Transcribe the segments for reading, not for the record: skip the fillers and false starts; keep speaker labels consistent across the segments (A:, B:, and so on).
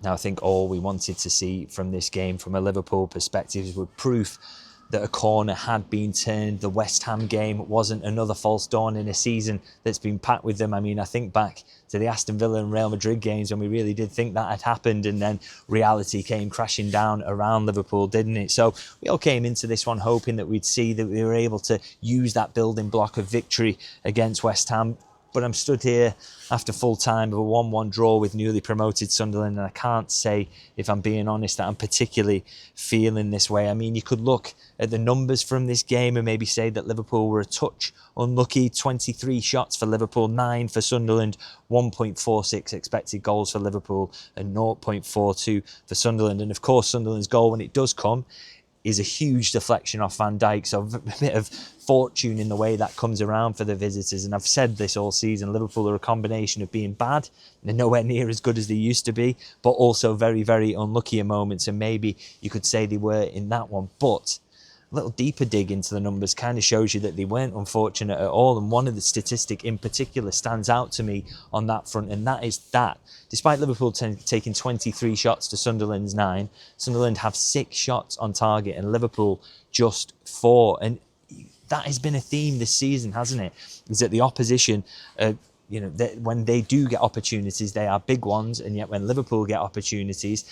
A: Now, I think all we wanted to see from this game, from a Liverpool perspective, was proof that a corner had been turned. The West Ham game wasn't another false dawn in a season that's been packed with them. I mean, I think back to the Aston Villa and Real Madrid games when we really did think that had happened, and then reality came crashing down around Liverpool, didn't it? So we all came into this one hoping that we'd see that we were able to use that building block of victory against West Ham. But I'm stood here after full time of a 1-1 draw with newly promoted Sunderland, and I can't say, if I'm being honest, that I'm particularly feeling this way. I mean, you could look at the numbers from this game and maybe say that Liverpool were a touch unlucky. 23 shots for Liverpool, 9 for Sunderland, 1.46 expected goals for Liverpool and 0.42 for Sunderland. And of course, Sunderland's goal, when it does come, is a huge deflection off Van Dijk, so a bit of fortune in the way that comes around for the visitors. And I've said this all season, Liverpool are a combination of being bad, they're nowhere near as good as they used to be, but also very, very unlucky in moments, and maybe you could say they were in that one. But a little deeper dig into the numbers kind of shows you that they weren't unfortunate at all. And one of the statistic in particular stands out to me on that front, and that is that despite Liverpool taking 23 shots to Sunderland's 9, Sunderland have 6 shots on target and Liverpool just 4. And that has been a theme this season, hasn't it? Is that the opposition, when they do get opportunities, they are big ones, and yet when Liverpool get opportunities,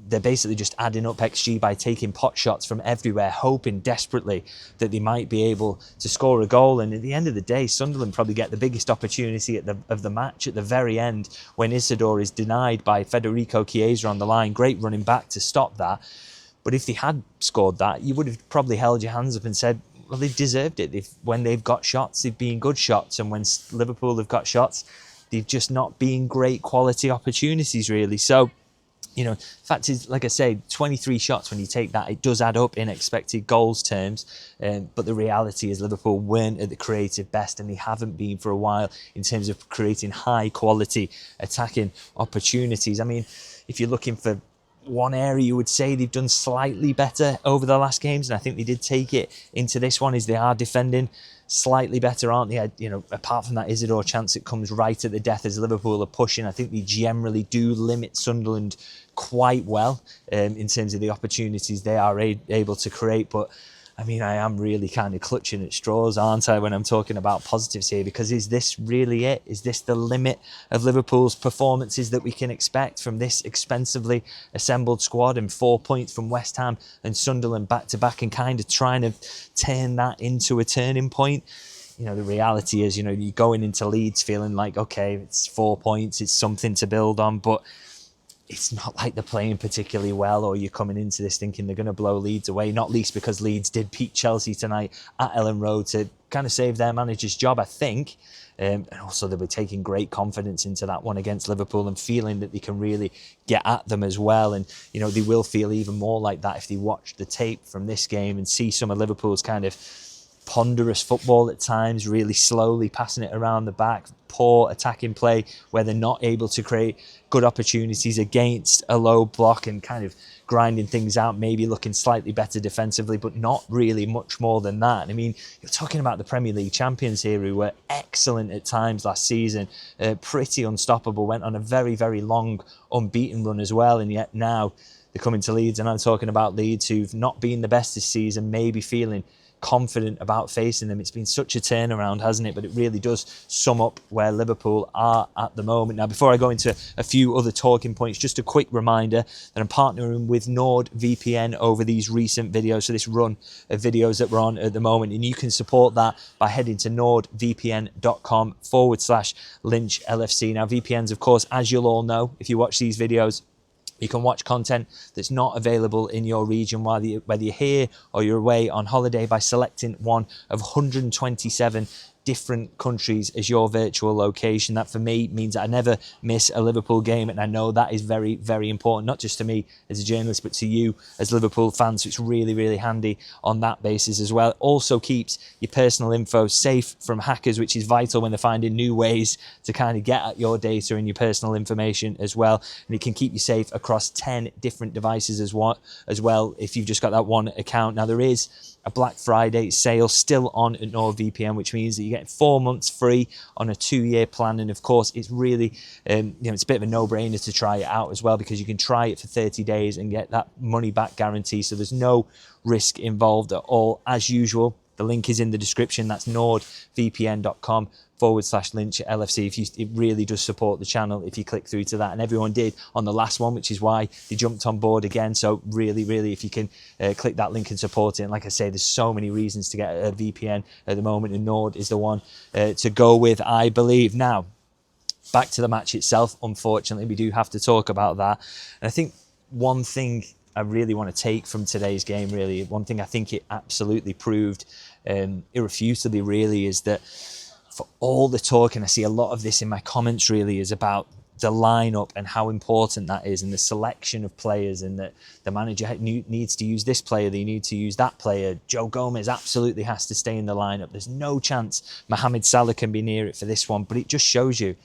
A: they're basically just adding up XG by taking pot shots from everywhere, hoping desperately that they might be able to score a goal. And at the end of the day, Sunderland probably get the biggest opportunity of the match at the very end, when Isidore is denied by Federico Chiesa on the line. Great running back to stop that. But if they had scored that, you would have probably held your hands up and said, well, they deserved it. When they've got shots, they've been good shots. And when Liverpool have got shots, they've just not been great quality opportunities, really. So, the fact is, like I say, 23 shots, when you take that, it does add up in expected goals terms. But the reality is Liverpool weren't at the creative best, and they haven't been for a while in terms of creating high quality attacking opportunities. I mean, if you're looking for one area you would say they've done slightly better over the last games, and I think they did take it into this one, is they are defending slightly better, aren't they? Apart from that Isidore chance, it comes right at the death as Liverpool are pushing. I think they generally do limit Sunderland quite well in terms of the opportunities they are able to create. But I mean, I am really kind of clutching at straws, aren't I, when I'm talking about positives here? Because is this really it? Is this the limit of Liverpool's performances that we can expect from this expensively assembled squad, and 4 points from West Ham and Sunderland back to back, and kind of trying to turn that into a turning point? The reality is, you're going into Leeds feeling like, okay, it's 4 points, it's something to build on, but it's not like they're playing particularly well, or you're coming into this thinking they're going to blow Leeds away, not least because Leeds did beat Chelsea tonight at Ellen Road to kind of save their manager's job, I think. And also they were taking great confidence into that one against Liverpool and feeling that they can really get at them as well. And, they will feel even more like that if they watch the tape from this game and see some of Liverpool's kind of ponderous football at times, really slowly passing it around the back, poor attacking play where they're not able to create good opportunities against a low block, and kind of grinding things out, maybe looking slightly better defensively, but not really much more than that. I mean, you're talking about the Premier League champions here who were excellent at times last season, pretty unstoppable, went on a very, very long unbeaten run as well, and yet now they're coming to Leeds, and I'm talking about Leeds who've not been the best this season, maybe feeling confident about facing them. It's been such a turnaround, hasn't it? But it really does sum up where Liverpool are at the moment. Now, before I go into a few other talking points, just a quick reminder that I'm partnering with NordVPN over these recent videos, so this run of videos that we're on at the moment, and you can support that by heading to nordvpn.com/Lynch LFC. Now, VPNs, of course, as you'll all know, if you watch these videos, you can watch content that's not available in your region, whether you're here or you're away on holiday, by selecting one of 127 different countries as your virtual location. That for me means that I never miss a Liverpool game, and I know that is very, very important, not just to me as a journalist, but to you as Liverpool fans. So it's really, really handy on that basis as well. It also keeps your personal info safe from hackers, which is vital when they're finding new ways to kind of get at your data and your personal information as well. And it can keep you safe across 10 different devices as well if you've just got that one account. Now, there is a Black Friday sale still on at NordVPN, which means that you get 4 months free on a 2-year plan. And of course, it's really, it's a bit of a no-brainer to try it out as well, because you can try it for 30 days and get that money back guarantee. So there's no risk involved at all, as usual. The link is in the description. That's nordvpn.com/Lynch LFC. It really does support the channel if you click through to that. And everyone did on the last one, which is why they jumped on board again. So really, if you can click that link and support it. And like I say, there's so many reasons to get a VPN at the moment, and Nord is the one to go with, I believe. Now, back to the match itself. Unfortunately, we do have to talk about that. And I think one thing I really want to take from today's game, really, one thing I think it absolutely proved irrefutably, really, is that for all the talk, and I see a lot of this in my comments, really, is about the lineup and how important that is, and the selection of players, and that the manager needs to use this player, they need to use that player. Joe Gomez absolutely has to stay in the lineup. There's no chance Mohamed Salah can be near it for this one, but it just shows you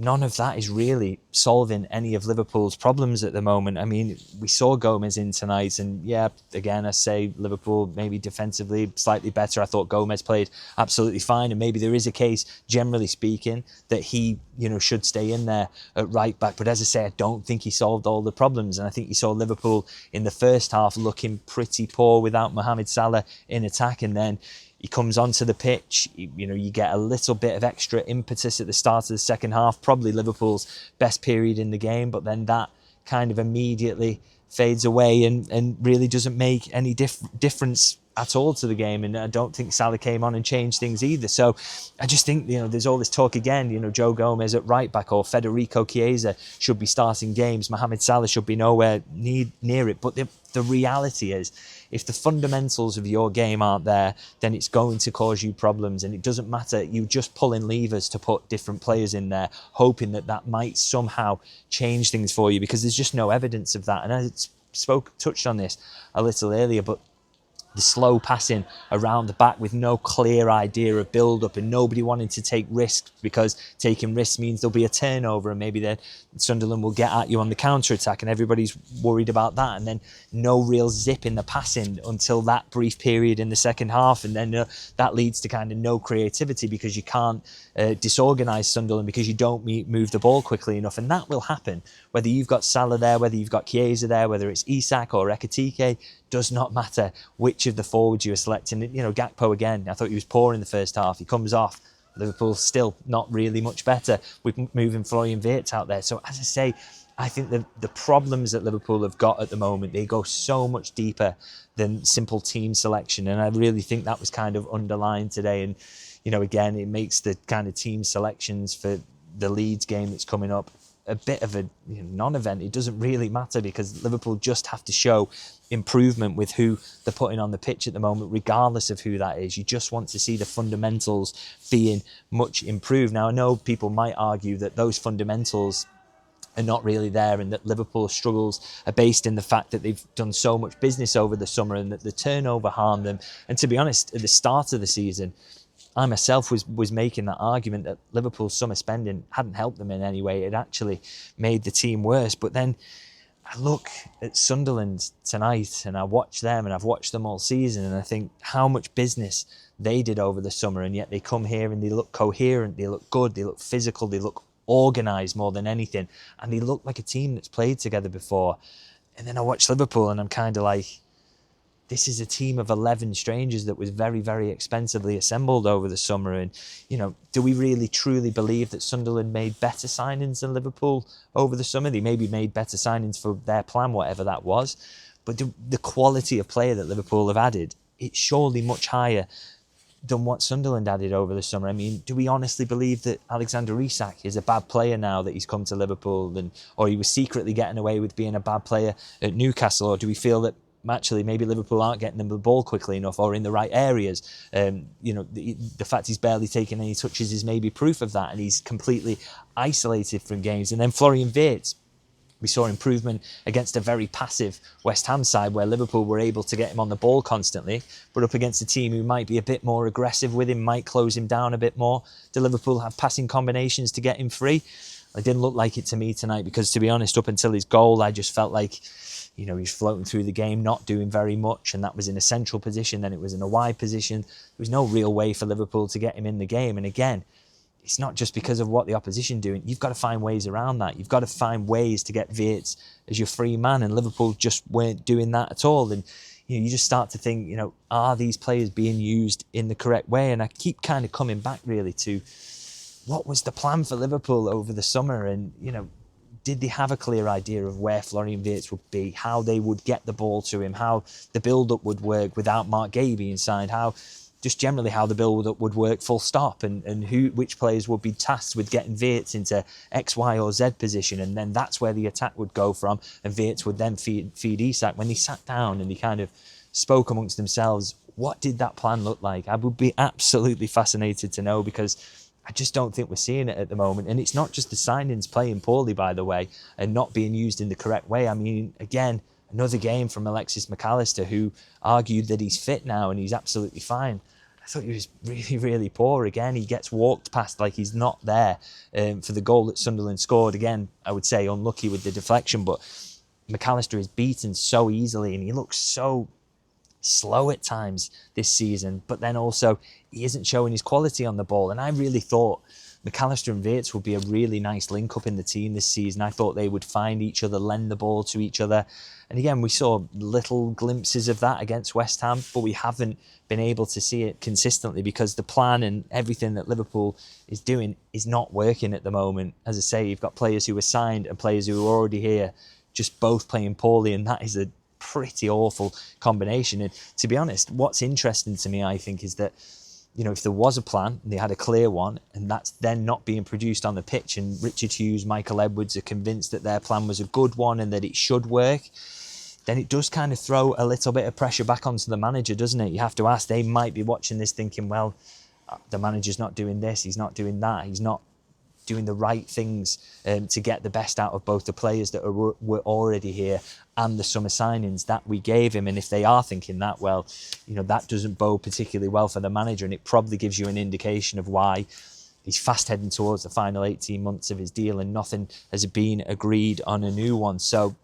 A: none of that is really solving any of Liverpool's problems at the moment. I mean, we saw Gomez in tonight, and yeah, again, I say Liverpool maybe defensively slightly better. I thought Gomez played absolutely fine, and maybe there is a case, generally speaking, that he, should stay in there at right back. But as I say, I don't think he solved all the problems, and I think you saw Liverpool in the first half looking pretty poor without Mohamed Salah in attack, and then he comes onto the pitch, you get a little bit of extra impetus at the start of the second half, probably Liverpool's best period in the game, but then that kind of immediately fades away and really doesn't make any difference at all to the game. And I don't think Salah came on and changed things either. So I just think, there's all this talk again, Joe Gomez at right back or Federico Chiesa should be starting games. Mohamed Salah should be nowhere near it. But the reality is, if the fundamentals of your game aren't there, then it's going to cause you problems. And it doesn't matter. You just pulling levers to put different players in there, hoping that might somehow change things for you, because there's just no evidence of that. And I touched on this a little earlier, but the slow passing around the back with no clear idea of build-up, and nobody wanting to take risks, because taking risks means there'll be a turnover, and maybe then Sunderland will get at you on the counter-attack, and everybody's worried about that. And then no real zip in the passing until that brief period in the second half, and then that leads to kind of no creativity, because you can't disorganise Sunderland, because you don't move the ball quickly enough. And that will happen whether you've got Salah there, whether you've got Chiesa there, whether it's Isak or Ekitike. Does not matter which of the forwards you are selecting. Gakpo again, I thought he was poor in the first half. He comes off. Liverpool still not really much better with moving Florian Wirtz out there. So as I say, I think the problems that Liverpool have got at the moment, they go so much deeper than simple team selection. And I really think that was kind of underlined today. And, again, it makes the kind of team selections for the Leeds game that's coming up a bit of a non-event. It doesn't really matter, because Liverpool just have to show improvement with who they're putting on the pitch at the moment, regardless of who that is. You just want to see the fundamentals being much improved. Now, I know people might argue that those fundamentals are not really there, and that Liverpool's struggles are based in the fact that they've done so much business over the summer, and that the turnover harmed them. And to be honest, at the start of the season, I myself was making that argument that Liverpool's summer spending hadn't helped them in any way. It actually made the team worse. But then I look at Sunderland tonight, and I watch them, and I've watched them all season, and I think how much business they did over the summer, and yet they come here and they look coherent, they look good, they look physical, they look organised more than anything, and they look like a team that's played together before. And then I watch Liverpool, and I'm kind of like, this is a team of 11 strangers that was very, very expensively assembled over the summer. And, do we really truly believe that Sunderland made better signings than Liverpool over the summer? They maybe made better signings for their plan, whatever that was. But the quality of player that Liverpool have added, it's surely much higher than what Sunderland added over the summer. I mean, do we honestly believe that Alexander Isak is a bad player now that he's come to Liverpool, or he was secretly getting away with being a bad player at Newcastle? Or do we feel that actually maybe Liverpool aren't getting them the ball quickly enough or in the right areas? The fact he's barely taken any touches is maybe proof of that, and he's completely isolated from games. And then Florian Wirtz, we saw improvement against a very passive West Ham side, where Liverpool were able to get him on the ball constantly, but up against a team who might be a bit more aggressive with him, might close him down a bit more. Do Liverpool have passing combinations to get him free? It didn't look like it to me tonight, because to be honest, up until his goal, I just felt like he was floating through the game, not doing very much, and that was in a central position, then it was in a wide position. There was no real way for Liverpool to get him in the game. And again, it's not just because of what the opposition doing. You've got to find ways around that. You've got to find ways to get Wirtz as your free man, and Liverpool just weren't doing that at all. And you just start to think, are these players being used in the correct way? And I keep kind of coming back really to what was the plan for Liverpool over the summer, and did they have a clear idea of where Florian Wirtz would be, how they would get the ball to him, how the build-up would work without Mark Gay being signed, just generally how the build-up would work full stop, and which players would be tasked with getting Wirtz into X, Y or Z position, and then that's where the attack would go from, and Wirtz would then feed Isak. When they sat down and they kind of spoke amongst themselves, what did that plan look like? I would be absolutely fascinated to know, because I just don't think we're seeing it at the moment. And it's not just the signings playing poorly, by the way, and not being used in the correct way. I mean, again, another game from Alexis McAllister, who argued that he's fit now and he's absolutely fine. I thought he was really, really poor. Again, he gets walked past like he's not there for the goal that Sunderland scored. Again, I would say unlucky with the deflection, but McAllister is beaten so easily and he looks so slow at times this season, but then also he isn't showing his quality on the ball. And I really thought McAllister and Wirtz would be a really nice link up in the team this season. I thought they would find each other, lend the ball to each other. And again, we saw little glimpses of that against West Ham, but we haven't been able to see it consistently because the plan and everything that Liverpool is doing is not working at the moment. As I say, you've got players who were signed and players who are already here, just both playing poorly, and that is a pretty awful combination. And to be honest, what's interesting to me, I think, is that if there was a plan and they had a clear one, and that's then not being produced on the pitch, and Richard Hughes, Michael Edwards are convinced that their plan was a good one and that it should work, then it does kind of throw a little bit of pressure back onto the manager, doesn't it? You have to ask, they might be watching this thinking, well, the manager's not doing this, he's not doing that, he's not doing the right things to get the best out of both the players that were already here and the summer signings that we gave him. And if they are thinking that, well, that doesn't bode particularly well for the manager, and it probably gives you an indication of why he's fast heading towards the final 18 months of his deal and nothing has been agreed on a new one. So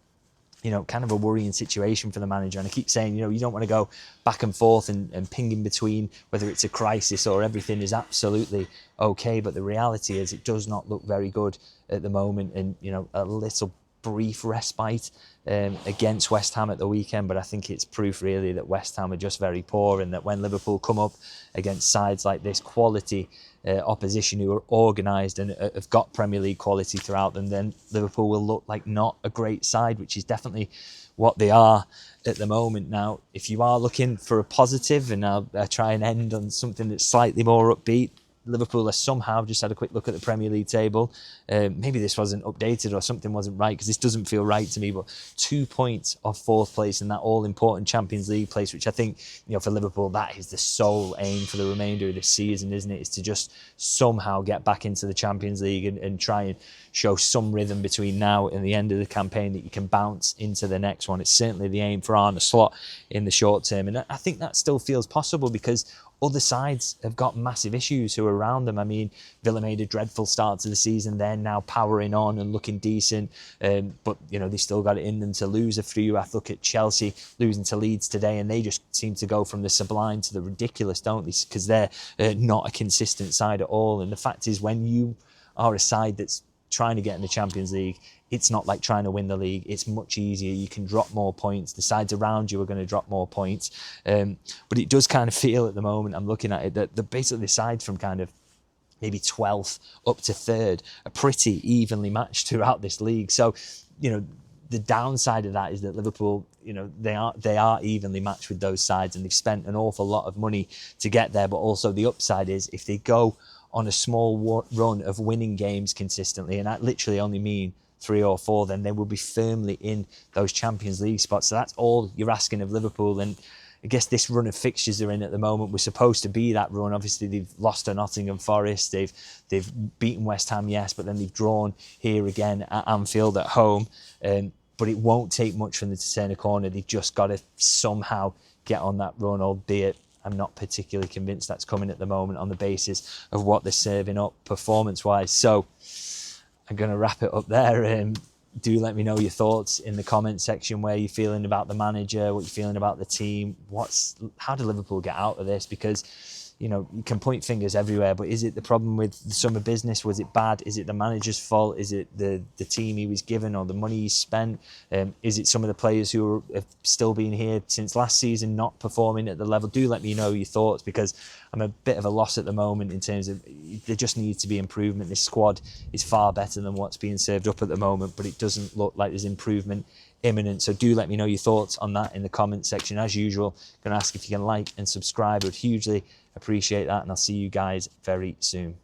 A: kind of a worrying situation for the manager. And I keep saying, you don't want to go back and forth and ping in between whether it's a crisis or everything is absolutely okay. But the reality is it does not look very good at the moment. And, a little brief respite against West Ham at the weekend. But I think it's proof really that West Ham are just very poor, and that when Liverpool come up against sides like this, quality opposition who are organised and have got Premier League quality throughout them, then Liverpool will look like not a great side, which is definitely what they are at the moment. Now, if you are looking for a positive, and I'll try and end on something that's slightly more upbeat, Liverpool has somehow just had a quick look at the Premier League table. Maybe this wasn't updated or something wasn't right, because this doesn't feel right to me, but 2 points off fourth place in that all-important Champions League place, which I think, for Liverpool, that is the sole aim for the remainder of the season, isn't it? Is to just somehow get back into the Champions League and try and show some rhythm between now and the end of the campaign, that you can bounce into the next one. It's certainly the aim for Arne Slot in the short term. And I think that still feels possible because other sides have got massive issues who are around them. I mean, Villa made a dreadful start to the season. They're now powering on and looking decent. But, they still got it in them to lose a few. I look at Chelsea losing to Leeds today, and they just seem to go from the sublime to the ridiculous, don't they? Because they're not a consistent side at all. And the fact is, when you are a side that's trying to get in the Champions League, it's not like trying to win the league. It's much easier. You can drop more points. The sides around you are going to drop more points. But it does kind of feel at the moment, I'm looking at it, that basically the sides from kind of maybe 12th up to 3rd are pretty evenly matched throughout this league. So, the downside of that is that Liverpool, they are evenly matched with those sides, and they've spent an awful lot of money to get there. But also the upside is if they go on a small run of winning games consistently, and I literally only mean 3 or 4, then they will be firmly in those Champions League spots. So that's all you're asking of Liverpool. And I guess this run of fixtures they're in at the moment was supposed to be that run. Obviously, they've lost to Nottingham Forest. They've beaten West Ham, yes, but then they've drawn here again at Anfield at home. But it won't take much from them to turn a corner. They've just got to somehow get on that run, albeit I'm not particularly convinced that's coming at the moment on the basis of what they're serving up performance-wise. So I'm going to wrap it up there. do let me know your thoughts in the comment section, where you're feeling about the manager, what you're feeling about the team. How do Liverpool get out of this? Because, you know, you can point fingers everywhere, but is it the problem with the summer business? Was it bad? Is it the manager's fault? Is it the team he was given, or the money he spent? Is it some of the players who have still been here since last season not performing at the level? Do let me know your thoughts, because I'm a bit of a loss at the moment in terms of there just needs to be improvement. This squad is far better than what's being served up at the moment, but it doesn't look like there's improvement imminent. So do let me know your thoughts on that in the comment section. As usual, I'm going to ask if you can like and subscribe. I would hugely appreciate that, and I'll see you guys very soon.